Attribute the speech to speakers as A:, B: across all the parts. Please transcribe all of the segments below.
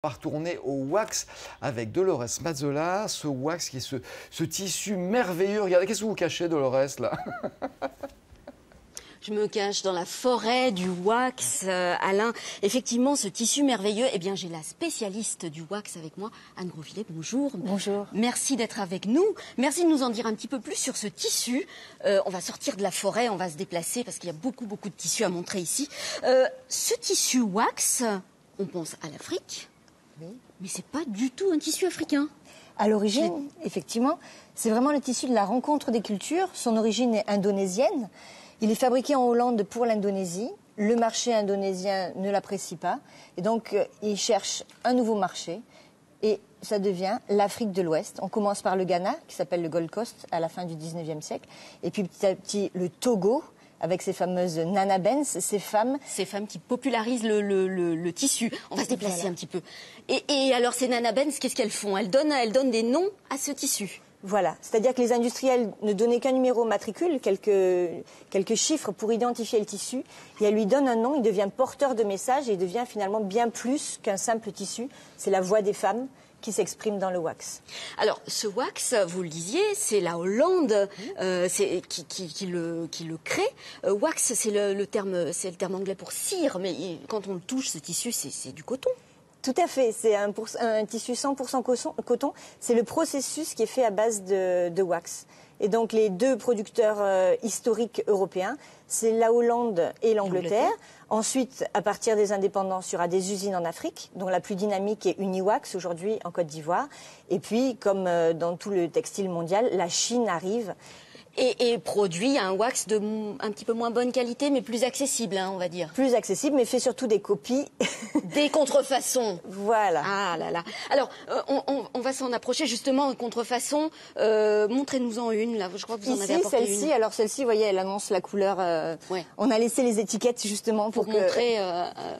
A: On va retourner au wax avec Dolores Mazzola, ce wax qui est ce tissu merveilleux. Regardez, qu'est-ce que vous cachez, Dolores, là?
B: Je me cache dans la forêt du wax, Alain. Effectivement, ce tissu merveilleux, eh bien, j'ai la spécialiste du wax avec moi, Anne Grosvillet. Bonjour.
C: Bonjour.
B: Merci d'être avec nous. Merci de nous en dire un petit peu plus sur ce tissu. On va sortir de la forêt, on va se déplacer parce qu'il y a beaucoup de tissus à montrer ici. Ce tissu wax, on pense à l'Afrique, mais c'est pas du tout un tissu africain.
C: À l'origine, effectivement, c'est vraiment le tissu de la rencontre des cultures. Son origine est indonésienne. Il est fabriqué en Hollande pour l'Indonésie. Le marché indonésien ne l'apprécie pas. Et donc, il cherche un nouveau marché. Et ça devient l'Afrique de l'Ouest. On commence par le Ghana, qui s'appelle le Gold Coast, à la fin du 19e siècle. Et puis, petit à petit, le Togo, avec ces fameuses nanabens, ces femmes
B: qui popularisent le tissu. On va se déplacer un petit peu. Et alors, ces nanabens, qu'est-ce qu'elles font? Elles donnent des noms à ce tissu.
C: Voilà, c'est-à-dire que les industriels ne donnaient qu'un numéro matricule, quelques chiffres pour identifier le tissu, et elle lui donne un nom, il devient porteur de messages et il devient finalement bien plus qu'un simple tissu. C'est la voix des femmes qui s'exprime dans le wax.
B: Alors, ce wax, vous le disiez, c'est la Hollande qui le crée. Wax, c'est le terme anglais pour cire, mais quand on le touche, ce tissu, c'est du coton.
C: Tout à fait, c'est un tissu 100% coton. C'est le processus qui est fait à base de wax. Et donc les deux producteurs historiques européens, c'est la Hollande et l'Angleterre. Ensuite, à partir des indépendances, il y aura des usines en Afrique, dont la plus dynamique est Uniwax aujourd'hui en Côte d'Ivoire. Et puis, comme dans tout le textile mondial, la Chine arrive.
B: Et produit un wax de un petit peu moins bonne qualité, mais plus accessible, hein, on va dire.
C: Plus accessible, mais fait surtout des copies.
B: Des contrefaçons.
C: Voilà.
B: Ah là là. Alors, on va s'en approcher justement, contrefaçons. Montrez-nous-en une, là. Je crois que vous en avez apporté une.
C: Celle-ci, alors celle-ci, vous voyez, elle annonce la couleur.
B: Ouais.
C: On a laissé les étiquettes justement pour
B: montrer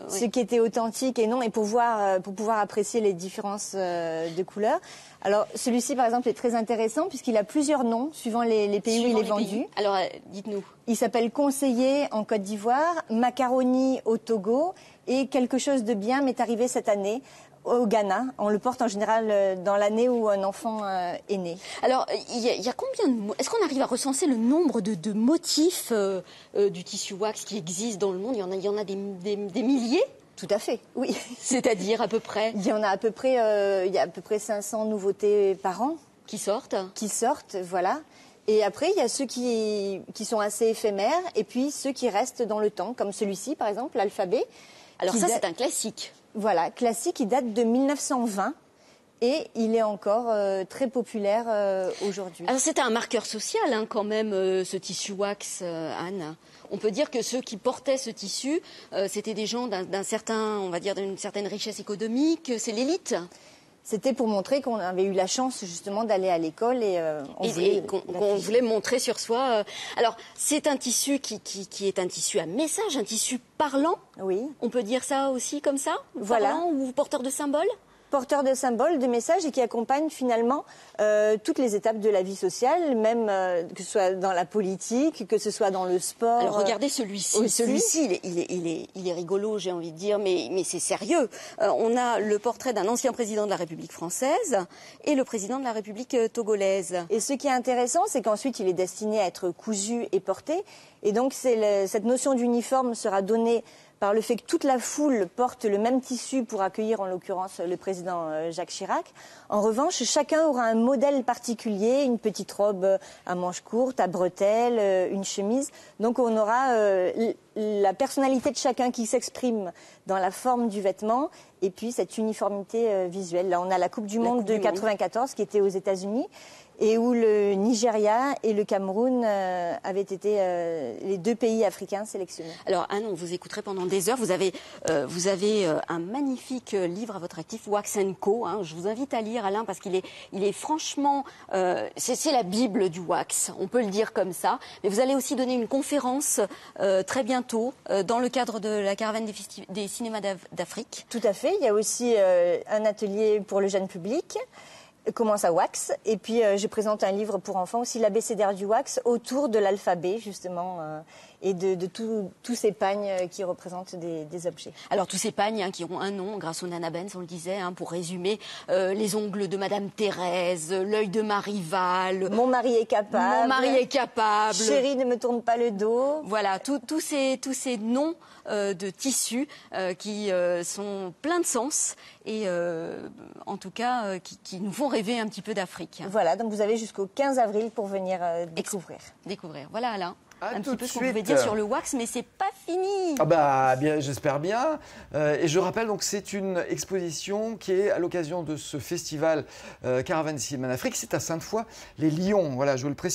C: ce qui était authentique et non, et pour pouvoir apprécier les différences de couleurs. Alors, celui-ci, par exemple, est très intéressant puisqu'il a plusieurs noms suivant les pays où il est vendu.
B: Alors, dites-nous.
C: Il s'appelle Conseiller en Côte d'Ivoire, Macaroni au Togo et quelque chose de bien m'est arrivé cette année au Ghana. On le porte en général dans l'année où un enfant est né.
B: Alors, il y a combien de mots? Est-ce qu'on arrive à recenser le nombre de motifs du tissu wax qui existent dans le monde? Il y en a des milliers?
C: Tout à fait, oui.
B: C'est-à-dire à peu près?
C: Il y en a à peu près, il y a à peu près 500 nouveautés par an.
B: Qui sortent,
C: voilà. Et après, il y a ceux qui sont assez éphémères et puis ceux qui restent dans le temps, comme celui-ci, par exemple, l'alphabet.
B: Alors ça, c'est un classique.
C: Voilà, classique, il date de 1920 et il est encore très populaire aujourd'hui.
B: Alors c'est un marqueur social, hein, quand même, ce tissu wax, Anne. On peut dire que ceux qui portaient ce tissu, c'était des gens d'un certain, on va dire, d'une certaine richesse économique. C'est l'élite.
C: C'était pour montrer qu'on avait eu la chance justement d'aller à l'école et
B: qu'on voulait montrer sur soi. Alors, c'est un tissu qui est un tissu à message, un tissu parlant.
C: Oui.
B: On peut dire ça aussi comme ça?
C: Voilà.
B: Parlant ou porteur de symboles?
C: Porteur de symboles, de messages et qui accompagne finalement toutes les étapes de la vie sociale, même que ce soit dans la politique, que ce soit dans le sport.
B: Alors regardez celui-ci. Celui-ci, il est rigolo, j'ai envie de dire, mais c'est sérieux. On a le portrait d'un ancien président de la République française et le président de la République togolaise.
C: Et ce qui est intéressant, c'est qu'ensuite il est destiné à être cousu et porté. Et donc cette notion d'uniforme sera donnée par le fait que toute la foule porte le même tissu pour accueillir en l'occurrence le président Jacques Chirac. En revanche, chacun aura un modèle particulier, une petite robe à manches courtes, à bretelles, une chemise. Donc on aura la personnalité de chacun qui s'exprime dans la forme du vêtement et puis cette uniformité visuelle. Là, on a la Coupe du Monde de 94 qui était aux États-Unis et où le Nigeria et le Cameroun avaient été les deux pays africains sélectionnés.
B: Alors Anne, on vous écouterait pendant des heures. Vous avez un magnifique livre à votre actif, Wax & Co. Hein. Je vous invite à lire, Alain, parce qu'il est franchement... c'est la Bible du wax, on peut le dire comme ça. Mais vous allez aussi donner une conférence très bientôt dans le cadre de la caravane des cinémas d'Afrique.
C: Tout à fait. Il y a aussi un atelier pour le jeune public. Commence à wax et puis je présente un livre pour enfants aussi, l'abécédaire du wax, autour de l'alphabet justement et de tous ces pagnes qui représentent des objets.
B: Alors tous ces pagnes qui ont un nom, grâce au Nana Benz, on le disait, pour résumer, les ongles de Madame Thérèse, l'œil de Marival.
C: Mon mari est capable.
B: Mon mari est capable.
C: Chérie, ne me tourne pas le dos.
B: Voilà, tous ces noms de tissus qui sont pleins de sens et en tout cas qui nous font rêver un petit peu d'Afrique.
C: Voilà, donc vous avez jusqu'au 15 avril pour venir découvrir.
B: Voilà Alain. Un petit peu ce qu'on
A: suite.
B: pouvait dire sur le wax, mais c'est pas fini.
A: Ah bah bien, j'espère bien. Et je rappelle donc c'est une exposition qui est à l'occasion de ce festival Caravanissime en Afrique. C'est à Sainte-Foy-les-Lyons. Voilà, je vous le précise.